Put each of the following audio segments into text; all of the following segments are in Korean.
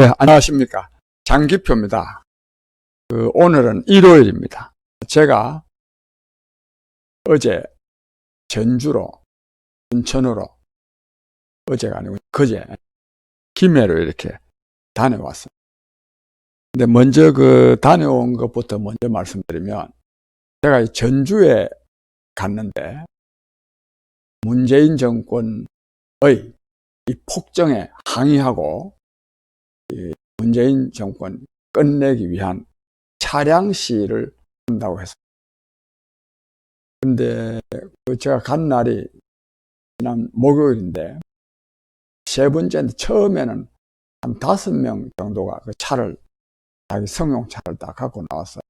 네, 안녕하십니까. 장기표입니다. 오늘은 일요일입니다. 제가 어제 전주로, 순천으로, 어제가 아니고 그제 김해로 이렇게 다녀왔습니다. 근데 먼저 다녀온 것부터 먼저 말씀드리면, 제가 전주에 갔는데, 문재인 정권의 이 폭정에 항의하고, 이 문재인 정권 끝내기 위한 차량 시위를 한다고 했습니다. 근데 제가 간 날이 지난 목요일인데, 세 번째인데 처음에는 한 5명 정도가 그 차를, 자기 승용차를 딱 갖고 나와서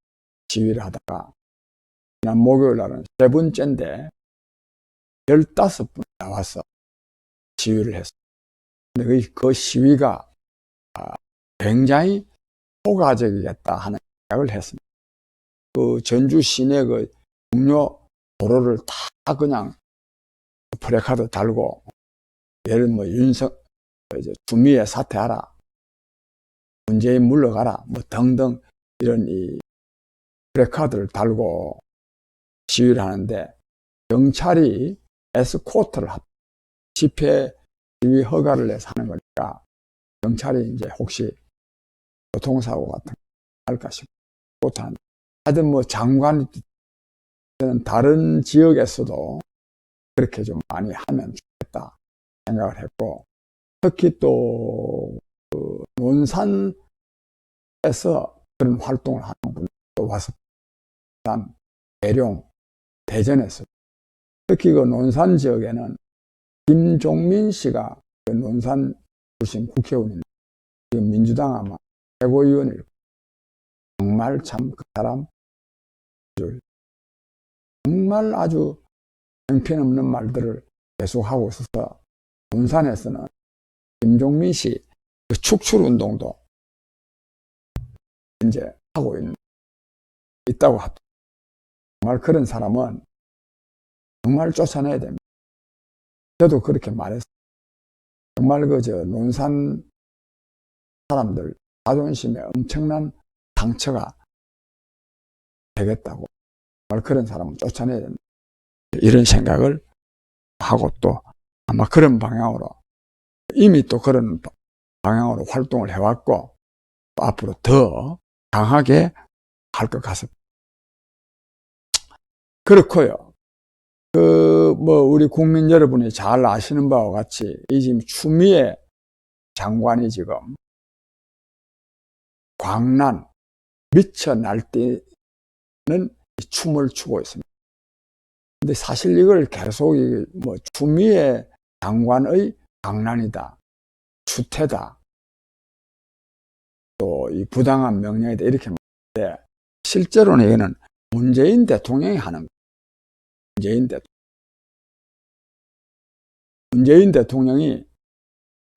시위를 하다가, 지난 목요일 날은 세 번째인데 15분 나와서 시위를 했어요. 근데 그 시위가 굉장히 효과적이겠다 하는 생각을 했습니다. 그 전주 시내 그 중요 도로를 다 그냥 프레카드 달고, 예를 뭐 이제 추미애 사퇴하라, 문재인 물러가라, 뭐 등등 이런 이 프레카드를 달고 시위를 하는데, 경찰이 에스코트를 집회 시위 허가를 내서 하는 거니까 경찰이 이제 혹시 교통사고 같은 거 할까 싶고, 하여튼 뭐 장관이 다른 지역에서도 그렇게 좀 많이 하면 좋겠다 생각을 했고, 특히 또 논산에서 그런 활동을 하는 분도 와서, 대룡, 대전에서, 특히 그 논산 지역에는 김종민 씨가 그 논산 출신 국회의원인데, 지금 민주당 아마 최고위원일, 정말 참 그 사람 정말 아주 형편없는 말들을 계속하고 있어서, 논산에서는 김종민 씨 그 축출 운동도 이제 하고 있다고 합니다. 정말 그런 사람은 정말 쫓아내야 됩니다. 저도 그렇게 말했어요. 정말 논산 사람들 자존심에 엄청난 상처가 되겠다고, 정말 그런 사람은 쫓아내야 된다, 이런 생각을 하고, 또 아마 그런 방향으로 이미 또 그런 방향으로 활동을 해왔고, 또 앞으로 더 강하게 할 것 같습니다. 그렇고요. 우리 국민 여러분이 잘 아시는 바와 같이, 이 지금 추미애 장관이 지금 광란, 미쳐 날뛰는 춤을 추고 있습니다. 근데 사실 이걸 계속 추미애 장관의 광란이다, 추태다, 또 이 부당한 명령이다, 이렇게 말하는데, 실제로는 이거는 문재인 대통령이 하는 거예요. 문재인 대통령이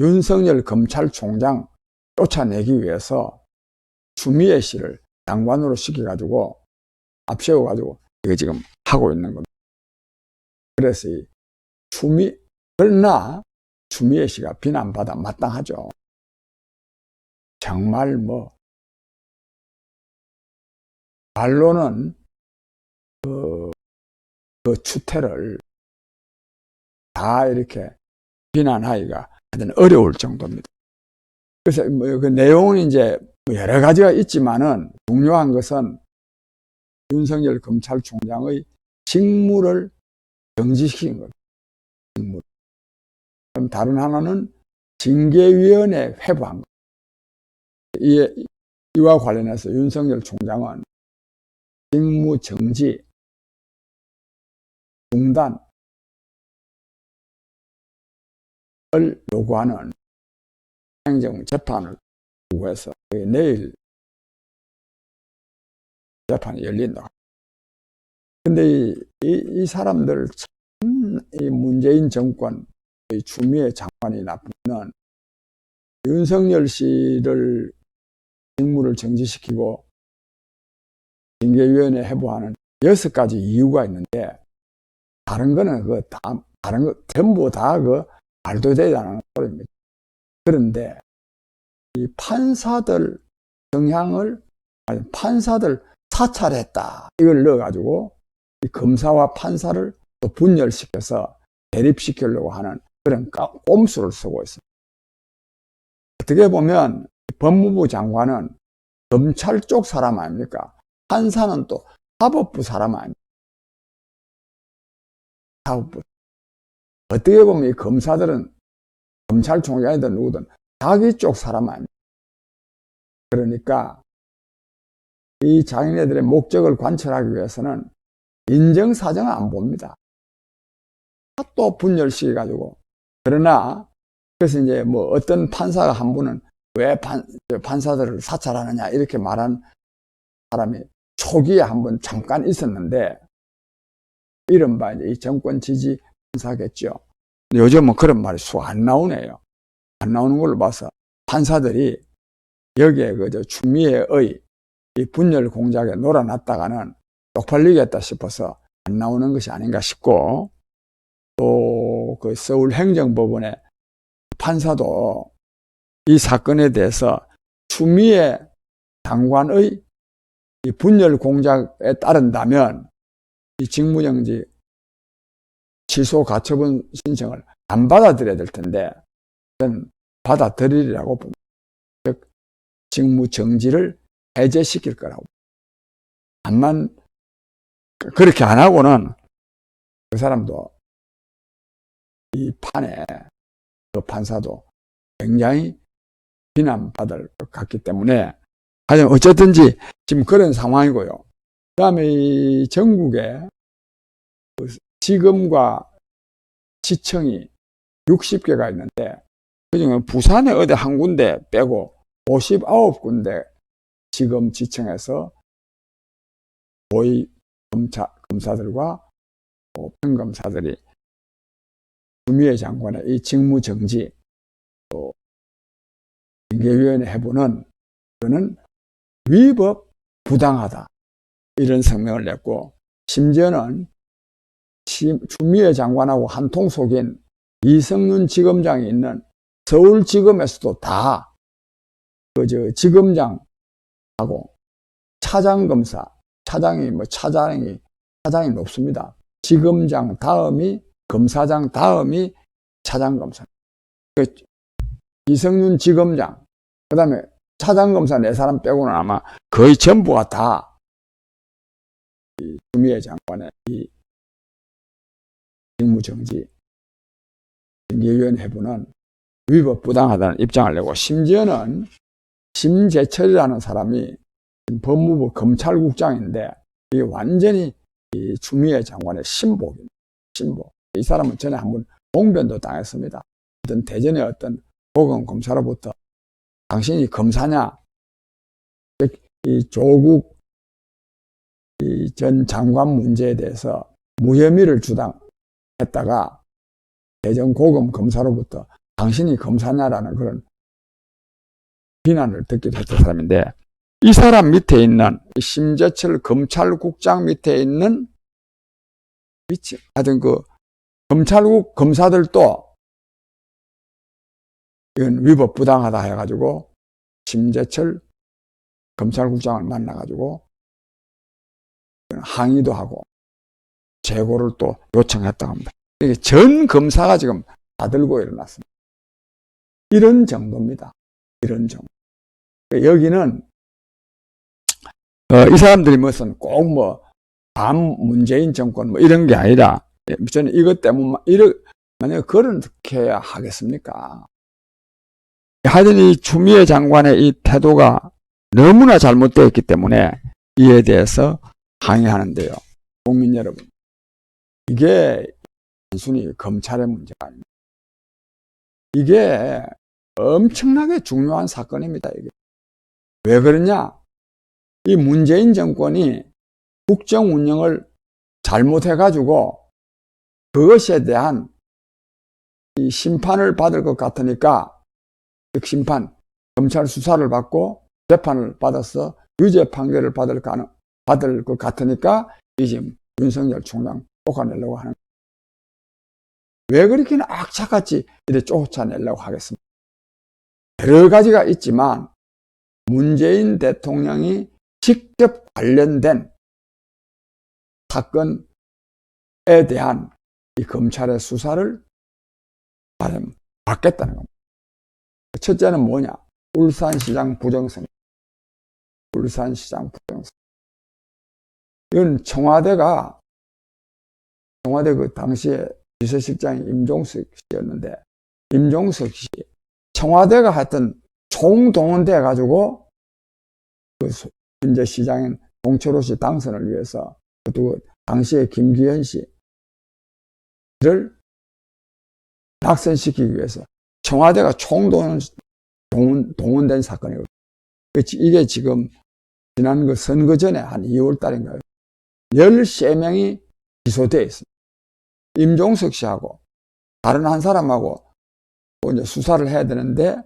윤석열 검찰총장 쫓아내기 위해서 추미애 씨를 장관으로 시켜가지고 앞세워가지고 이거 지금 하고 있는 겁니다. 그래서 그러나 추미애 씨가 비난받아 마땅하죠. 정말 말로는 그 추태를 다 이렇게 비난하기가 하여튼 어려울 정도입니다. 그래서 그 내용은 이제 여러 가지가 있지만은, 중요한 것은 윤석열 검찰총장의 직무를 정지시킨 거예요. 직무. 그럼 다른 하나는 징계위원회 회부한 거예요. 이와 관련해서 윤석열 총장은 직무 정지, 중단을 요구하는 행정재판을 요구해서 내일 재판이 열린다. 근데 이 사람들 참, 이 문재인 정권, 추미애 장관이 나쁘면 윤석열 씨를 직무를 정지시키고 징계위원회 해부하는 6가지 이유가 있는데, 다른 거는 다른 거 전부 다 말도 되지 않는 소리입니다. 그런데 이 판사들 성향을, 아니, 판사들 사찰했다. 이걸 넣어가지고 이 검사와 판사를 또 분열시켜서 대립시키려고 하는 그런 꼼수를 쓰고 있습니다. 어떻게 보면 법무부 장관은 검찰 쪽 사람 아닙니까? 판사는 또 사법부 사람 아닙니까? 사법부. 어떻게 보면 이 검사들은 검찰총장이든 누구든 자기 쪽 사람 아닙니까? 그러니까 이 자기네들의 목적을 관철하기 위해서는 인정사정을 안 봅니다. 또 분열시켜가지고. 그러나 그래서 이제 뭐 어떤 판사가 한 분은 왜 판사들을 사찰하느냐 이렇게 말한 사람이 초기에 한번 잠깐 있었는데, 이른바 이제 이 정권 지지 판사겠죠. 요즘은 그런 말이 수 안 나오네요. 안 나오는 걸로 봐서 판사들이 여기에 그저 추미애의 이 분열 공작에 놀아났다가는 쪽팔리겠다 싶어서 안 나오는 것이 아닌가 싶고, 또 그 서울행정법원의 판사도 이 사건에 대해서 추미애 장관의 이 분열 공작에 따른다면 이 직무정지 취소 가처분 신청을 안 받아들여야 될 텐데, 저는 받아들이라고 봅니다. 즉 직무정지를 해제시킬 거라고. 다만 그렇게 안 하고는 그 사람도 이 판에 그 판사도 굉장히 비난받을 것 같기 때문에, 하여튼 어쨌든지 지금 그런 상황이고요. 그 다음에 이 전국에 지검과 지청이 60개가 있는데, 그중에 부산에 어디 한 군데 빼고 59군데 지검 지청에서 고위 검사들과 평검사들이 추미애 장관의 이 직무정지 또 징계위원회 해부는 그는 위법 부당하다 이런 성명을 냈고, 심지어는 추미애 장관하고 한통 속인 이성윤 지검장이 있는 서울지검에서도 다 그저 지검장하고 차장검사, 차장이 높습니다. 지검장 다음이 검사장 다음이 차장검사. 그 이성윤 지검장, 그 다음에 차장검사 4사람 빼고는 아마 거의 전부가 다 이 추미애 장관의 이 직무정지 징계위원회 해부는 위법 부당하다는 입장을 내고, 심지어는 심재철이라는 사람이 법무부 검찰국장인데 이게 완전히 이 추미애 장관의 신복입니다. 신복. 이 사람은 전에 한번 봉변도 당했습니다. 어떤 대전의 어떤 고검 검사로부터 당신이 검사냐? 이 조국 이 전 장관 문제에 대해서 무혐의를 주장했다가 대전 고검 검사로부터 당신이 검사냐라는 그런 비난을 듣기도 했던 사람인데, 이 사람 밑에 있는 심재철 검찰국장 밑에 있는 하여튼 그 검찰국 검사들도 이건 위법 부당하다 해가지고 심재철 검찰국장을 만나가지고 항의도 하고 재고를 또 요청했다고 합니다. 이게 전 검사가 지금 다 들고 일어났습니다. 이런 정도입니다. 이런 정도. 여기는 이 사람들이 무슨 꼭 뭐 반 문재인 정권 뭐 이런 게 아니라, 저는 이것 때문에 만약에 그렇게 해야 하겠습니까? 하여튼 이 추미애 장관의 이 태도가 너무나 잘못되어 있기 때문에 이에 대해서 항의하는데요. 국민 여러분, 이게 단순히 검찰의 문제가 아닙니다. 이게 엄청나게 중요한 사건입니다. 이게. 왜 그러냐? 이 문재인 정권이 국정 운영을 잘못해가지고 그것에 대한 이 심판을 받을 것 같으니까, 심판, 검찰 수사를 받고 재판을 받아서 유죄 판결을 받을 것 같으니까 이 지금 윤석열 총장 쫓아내려고 하는. 왜 그렇게는 악착같이 이렇게 쫓아내려고 하겠습니까? 여러 가지가 있지만 문재인 대통령이 직접 관련된 사건에 대한 이 검찰의 수사를 받겠다는 겁니다. 첫째는 뭐냐? 울산시장 부정선거. 울산시장 부정선거. 이건 청와대 그 당시에 비서실장이 임종석 씨였는데, 임종석 씨, 청와대가 하여튼 총동원돼 가지고 그 현재 시장인 홍철호 씨 당선을 위해서, 또 당시에 김기현 씨를 낙선시키기 위해서 청와대가 동원된 사건이거든요. 이게 지금 지난 그 선거 전에 한 2월 달인가요? 13명이 기소되어 있습니다. 임종석 씨하고 다른 한 사람하고 이제 수사를 해야 되는데,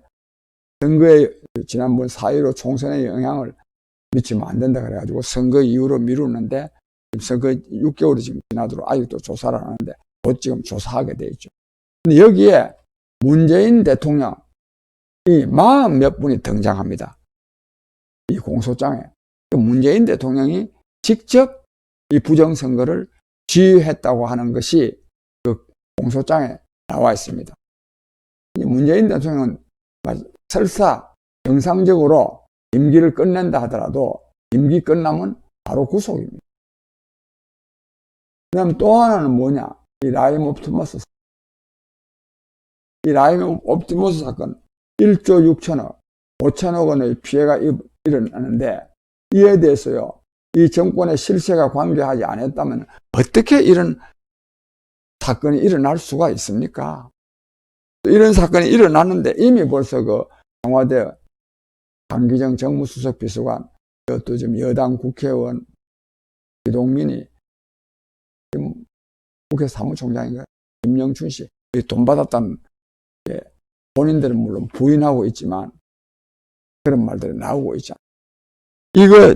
선거에 지난번 4.15 총선에 영향을 미치면 안 된다 그래가지고 선거 이후로 미루는데, 지금 선거 6개월이 지금 지나도록 아직도 조사를 안 하는데 곧 지금 조사하게 돼 있죠. 근데 여기에 문재인 대통령이 40몇 분이 등장합니다. 이 공소장에. 문재인 대통령이 직접 이 부정선거를 지휘했다고 하는 것이 그 공소장에 나와 있습니다. 문재인 대통령은 설사 정상적으로 임기를 끝낸다 하더라도 임기 끝나면 바로 구속입니다. 그 다음 또 하나는 뭐냐? 이 라임 옵티머스. 이 라임 옵티머스 사건 1조 6천억, 5천억 원의 피해가 일어나는데, 이에 대해서요, 이 정권의 실세가 관계하지 않았다면 어떻게 이런 사건이 일어날 수가 있습니까? 이런 사건이 일어났는데 이미 벌써 그 청와대 강기정 정무수석 비서관, 또 지금 여당 국회의원 기동민이 지금 국회 사무총장인가요? 김영춘 씨, 돈 받았다는, 본인들은 물론 부인하고 있지만 그런 말들이 나오고 있잖아요. 이거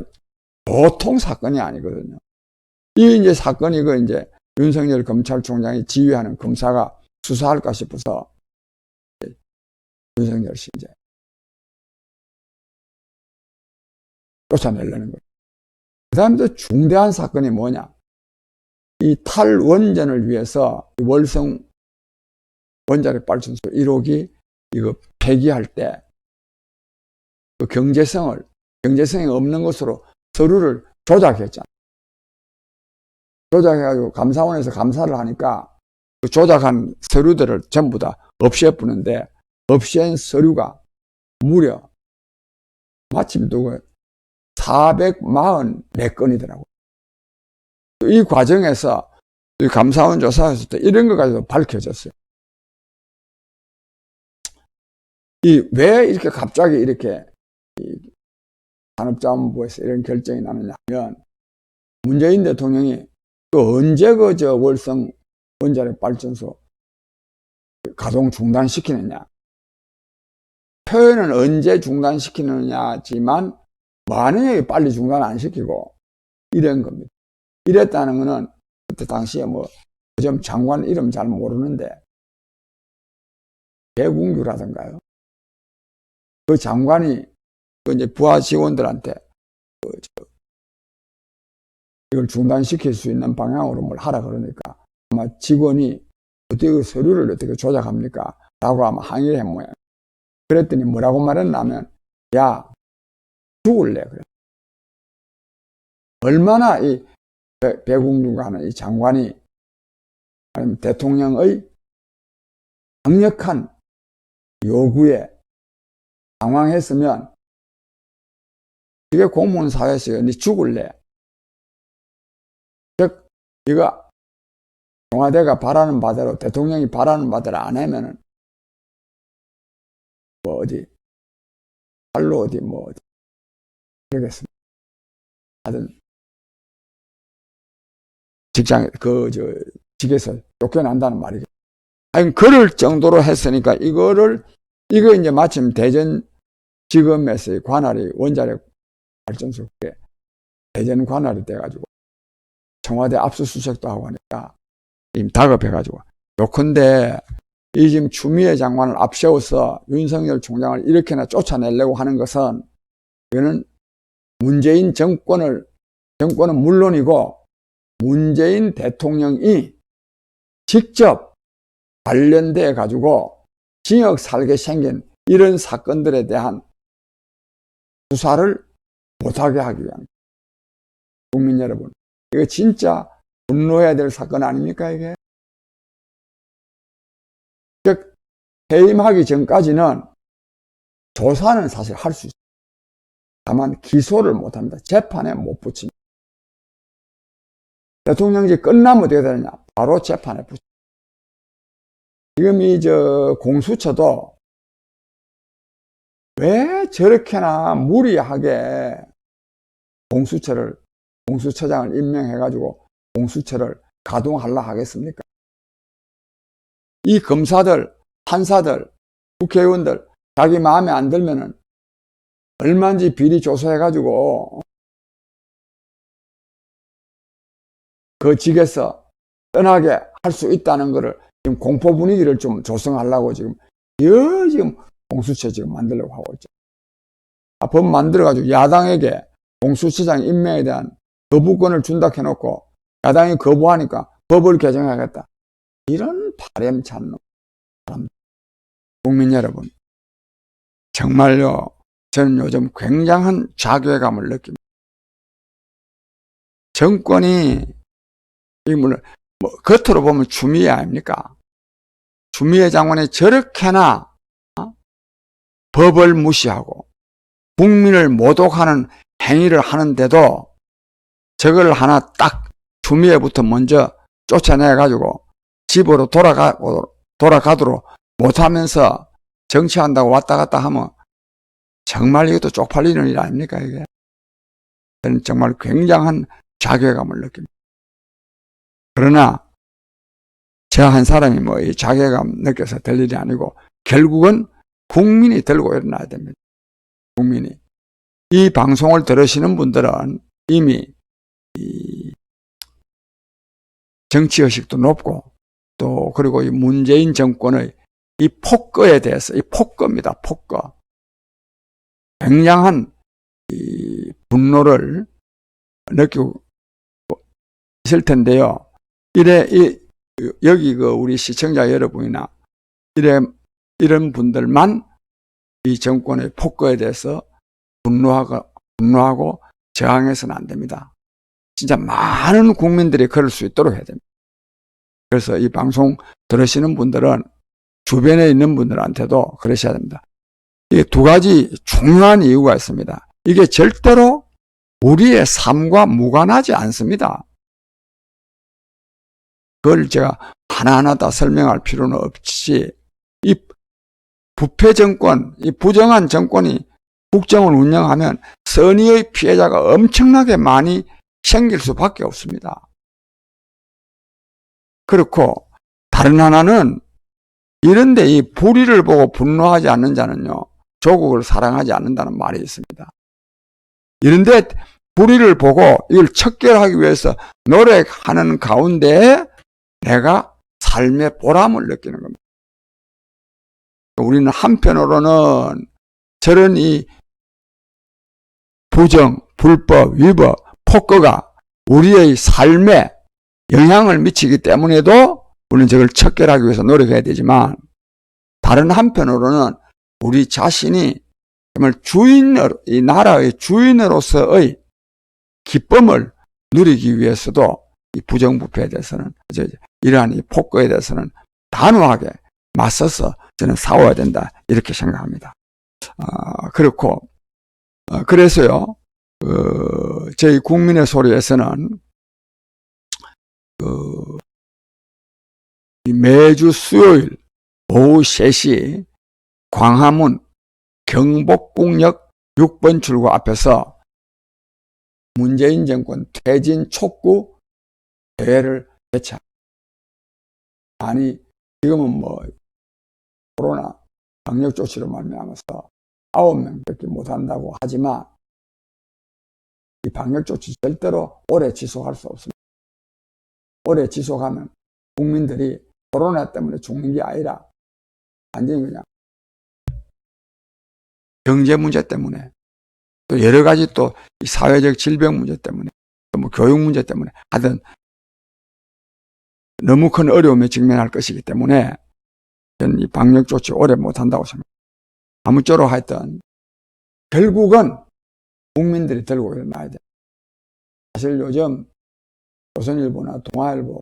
보통 사건이 아니거든요. 이 이제 사건이 이제 윤석열 검찰총장이 지휘하는 검사가 수사할까 싶어서 윤석열 씨 이제 쫓아내려는 거예요. 그 다음에 또 중대한 사건이 뭐냐? 이 탈원전을 위해서 월성 원자력 발전소 1호기 이거 폐기할 때 그 경제성이 없는 것으로 서류를 조작했잖아요. 조작해가지고 감사원에서 감사를 하니까 그 조작한 서류들을 전부 다 없애부는데, 없앤 서류가 무려 마침 또 444건이더라고요. 이 과정에서 이 감사원 조사했을 때 이런 것까지도 밝혀졌어요. 왜 이렇게 갑자기 이렇게 산업자원부에서 이런 결정이 나느냐 하면, 문재인 대통령이 언제 저 월성 원자력 발전소 가동 중단시키느냐, 표현은 언제 중단시키느냐지만 만약에 빨리 중단 안 시키고 이런 겁니다. 이랬다는 거는 그때 당시에 좀 장관 이름 잘 모르는데 배궁규라던가요, 그 장관이 이제 부하 직원들한테 이걸 중단시킬 수 있는 방향으로 뭘 하라 그러니까 아마 직원이 어떻게 그 서류를 어떻게 조작합니까? 라고 아마 항의를 한 모양. 그랬더니 뭐라고 말했냐면, 야, 죽을래. 그래. 얼마나 이 배궁규가 하는 이 장관이, 아니면 대통령의 강력한 요구에 당황했으면, 이게 공무원 사회에서 니 죽을래. 즉, 이거 청와대가 바라는 바대로, 대통령이 바라는 바대로 안 하면은 팔로 어디 그러겠습니다. 하여튼 직에서 쫓겨난다는 말이죠. 아니, 그럴 정도로 했으니까 이거 이제 마침 대전지검에서의 관할이 원자력 발전소에 대전 관할이 돼가지고 청와대 압수수색도 하고 하니까 이미 다급해가지고, 요컨대 이 지금 추미애 장관을 앞세워서 윤석열 총장을 이렇게나 쫓아내려고 하는 것은 이거는 문재인 정권은 물론이고 문재인 대통령이 직접 관련돼 가지고 징역 살게 생긴 이런 사건들에 대한 수사를 못하게 하기 위한 국민 여러분, 이거 진짜 분노해야 될 사건 아닙니까 이게? 즉 해임하기 전까지는 조사는 사실 할 수 있어요. 다만 기소를 못합니다. 재판에 못 붙입니다. 대통령직 끝나면 어떻게 되느냐? 바로 재판에 붙입니다. 지금 이 공수처도 왜 저렇게나 무리하게 공수처장을 임명해가지고 공수처를 가동하려 하겠습니까? 이 검사들, 판사들, 국회의원들 자기 마음에 안 들면은 얼마인지 비리 조사해가지고 그 직에서 떠나게 할 수 있다는 거를 지금 공포 분위기를 좀 조성하려고 지금 공수처 지금 만들려고 하고 있죠. 법 만들어가지고 야당에게 공수처장 임명에 대한 거부권을 준다 해놓고 야당이 거부하니까 법을 개정하겠다. 이런 바람찬 사람. 국민 여러분, 정말요, 저는 요즘 굉장한 자괴감을 느낍니다. 정권이, 물론, 겉으로 보면 추미애 아닙니까? 추미애 장관이 저렇게나, 법을 무시하고, 국민을 모독하는 행위를 하는데도, 저걸 하나 딱 추미애부터 먼저 쫓아내가지고, 집으로 돌아가도록 못하면서 정치한다고 왔다 갔다 하면, 정말 이것도 쪽팔리는 일 아닙니까, 이게? 저는 정말 굉장한 자괴감을 느낍니다. 그러나, 저 한 사람이 이 자괴감 느껴서 될 일이 아니고, 결국은 국민이 들고 일어나야 됩니다. 국민이. 이 방송을 들으시는 분들은 이미 이 정치의식도 높고, 또, 그리고 이 문재인 정권의 이 폭거에 대해서, 이 폭거입니다, 폭거. 굉장한 이 분노를 느끼고 있을 텐데요. 여기 우리 시청자 여러분이나 이런 분들만 이 정권의 폭거에 대해서 분노하고 저항해서는 안 됩니다. 진짜 많은 국민들이 그럴 수 있도록 해야 됩니다. 그래서 이 방송 들으시는 분들은 주변에 있는 분들한테도 그러셔야 됩니다. 이게 두 가지 중요한 이유가 있습니다. 이게 절대로 우리의 삶과 무관하지 않습니다. 그걸 제가 하나하나 다 설명할 필요는 없이 이 부패 정권, 이 부정한 정권이 국정을 운영하면 선의의 피해자가 엄청나게 많이 생길 수밖에 없습니다. 그렇고 다른 하나는 이런데 이 불의를 보고 분노하지 않는 자는요, 조국을 사랑하지 않는다는 말이 있습니다. 이런데 불의를 보고 이걸 척결하기 위해서 노력하는 가운데 내가 삶의 보람을 느끼는 겁니다. 우리는 한편으로는 저런 이 부정, 불법, 위법, 폭거가 우리의 삶에 영향을 미치기 때문에도 우리는 저걸 척결하기 위해서 노력해야 되지만, 다른 한편으로는 우리 자신이 정말 이 나라의 주인으로서의 기쁨을 누리기 위해서도 이 부정부패에 대해서는, 이러한 이 폭거에 대해서는 단호하게 맞서서 저는 싸워야 된다, 이렇게 생각합니다. 그렇고, 그래서요, 저희 국민의 소리에서는, 매주 수요일 오후 3시 광화문 경복궁역 6번 출구 앞에서 문재인 정권 퇴진 촉구 대회를 개최합니다. 아니, 지금은 코로나 방역 조치로 말미암아서 9명밖에 못한다고 하지만 이 방역 조치 절대로 오래 지속할 수 없습니다. 오래 지속하면 국민들이 코로나 때문에 죽는 게 아니라 완전히 그냥 경제 문제 때문에 또 여러 가지 또 사회적 질병 문제 때문에 또 뭐 교육 문제 때문에 하여튼 너무 큰 어려움에 직면할 것이기 때문에 저는 이 방역 조치 오래 못한다고 생각합니다. 아무쪼록 하여튼 결국은 국민들이 들고 일어나야 돼. 사실 요즘 조선일보나 동아일보,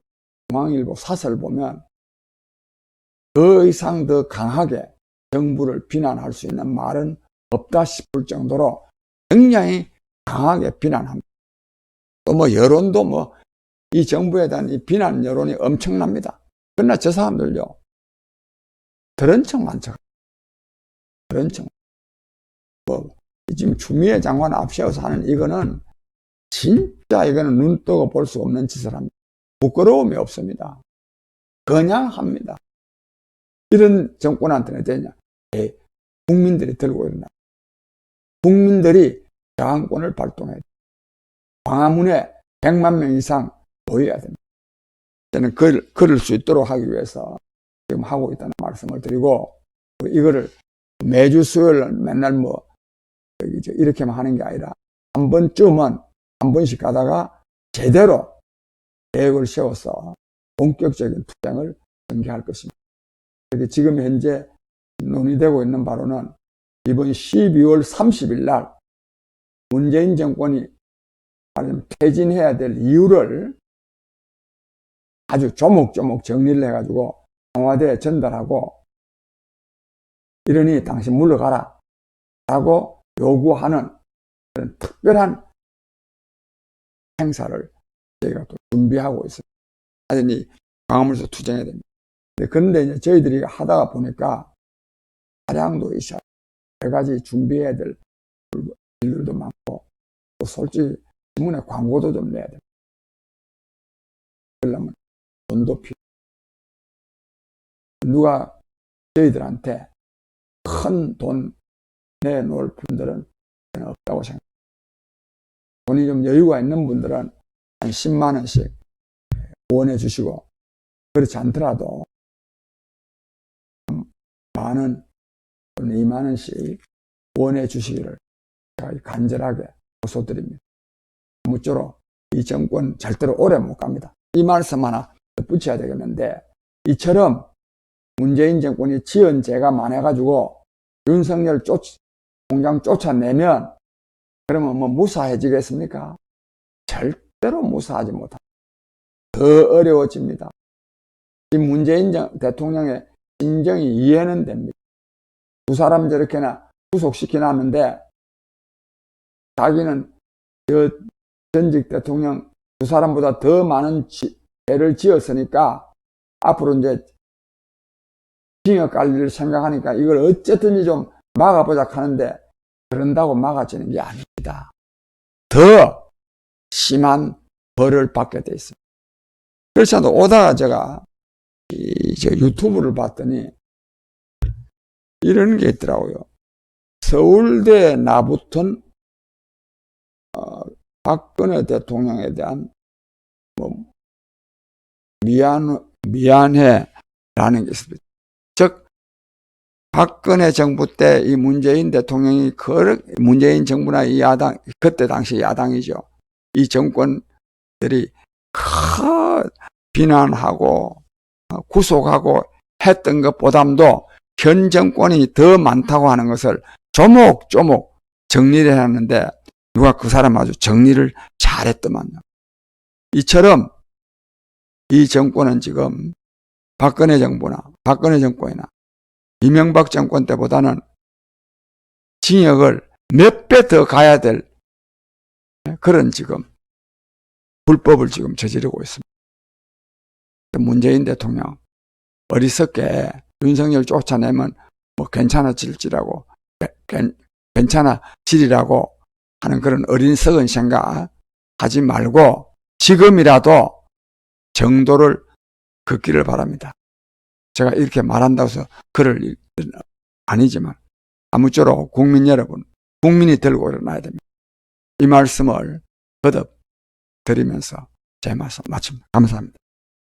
중앙일보, 사설 보면 더 이상 더 강하게 정부를 비난할 수 있는 말은 없다 싶을 정도로 굉장히 강하게 비난합니다. 또 뭐 여론도 뭐 이 정부에 대한 이 비난 여론이 엄청납니다. 그러나 저 사람들요, 들은 척만 척. 들은 척. 뭐 지금 추미애 장관 앞세워서 하는 이거는 진짜 이거는 눈 뜨고 볼 수 없는 짓을 합니다. 부끄러움이 없습니다. 그냥 합니다. 이런 정권한테는 되냐? 국민들이 들고 일어나. 국민들이 저항권을 발동해야 돼. 광화문에 100만 명 이상 모여야 됩니다. 저는 그럴 수 있도록 하기 위해서 지금 하고 있다는 말씀을 드리고, 이거를 매주 수요일 맨날 뭐 이렇게만 하는 게 아니라 한 번쯤은 한 번씩 가다가 제대로 계획을 세워서 본격적인 투쟁을 전개할 것입니다. 지금 현재 논의되고 있는 바로는 이번 12월 30일 날 문재인 정권이 퇴진해야 될 이유를 아주 조목조목 정리를 해가지고 청와대에 전달하고, 이러니 당신 물러가라 라고 요구하는 그런 특별한 행사를 저희가 또 준비하고 있습니다. 하여튼 광화문에서 투쟁해야 됩니다. 그런데 이제 저희들이 하다가 보니까 차량도 있어요. 여러 가지 준비해야 될 일들도 많고, 또 솔직히 신문에 광고도 좀 내야 됩니다. 그러려면 돈도 필요해요. 누가 저희들한테 큰 돈 내놓을 분들은 없다고 생각합니다. 돈이 좀 여유가 있는 분들은 한 10만 원씩 후원해 주시고, 그렇지 않더라도 만 원, 2만 원씩 후원해 주시기를 제가 간절하게 호소드립니다. 아무쪼록 이 정권 절대로 오래 못 갑니다. 이 말씀 하나 붙여야 되겠는데, 이처럼 문재인 정권이 지은 죄가 많아가지고 윤석열 공장 쫓아내면 그러면 뭐 무사해지겠습니까? 절대로 무사하지 못합니다. 더 어려워집니다. 이 문재인 대통령의 심정이 이해는 됩니다. 두 사람 저렇게나 구속시켜놨는데 자기는 저 전직 대통령 두 사람보다 더 많은 죄를 지었으니까 앞으로 이제 징역 갈 일을 생각하니까 이걸 어쨌든지 좀 막아보자 하는데, 그런다고 막아지는 게 아닙니다. 더 심한 벌을 받게 돼 있습니다. 그렇지 않아도 오다가 제가 유튜브를 봤더니 이런 게 있더라고요. 서울대 나붙은 박근혜 대통령에 대한 미안해라는 게 있습니다. 즉 박근혜 정부 때 이 문재인 대통령이 문재인 정부나 이 야당, 그때 당시 야당이죠. 이 정권들이 비난하고 구속하고 했던 것보다도 현 정권이 더 많다고 하는 것을 조목조목 정리를 해놨는데, 누가 그 사람 아주 정리를 잘했더만요. 이처럼 이 정권은 지금 박근혜 정권이나 이명박 정권 때보다는 징역을 몇 배 더 가야 될 그런 지금 불법을 지금 저지르고 있습니다. 문재인 대통령 어리석게 윤석열 쫓아내면 뭐 괜찮아질지라고, 괜찮아지리라고 하는 그런 어린썩은 생각 하지 말고 지금이라도 정도를 걷기를 바랍니다. 제가 이렇게 말한다고 해서 그럴 일은 아니지만 아무쪼록 국민 여러분, 국민이 들고 일어나야 됩니다. 이 말씀을 거듭 드리면서 제 말씀 마칩니다. 감사합니다.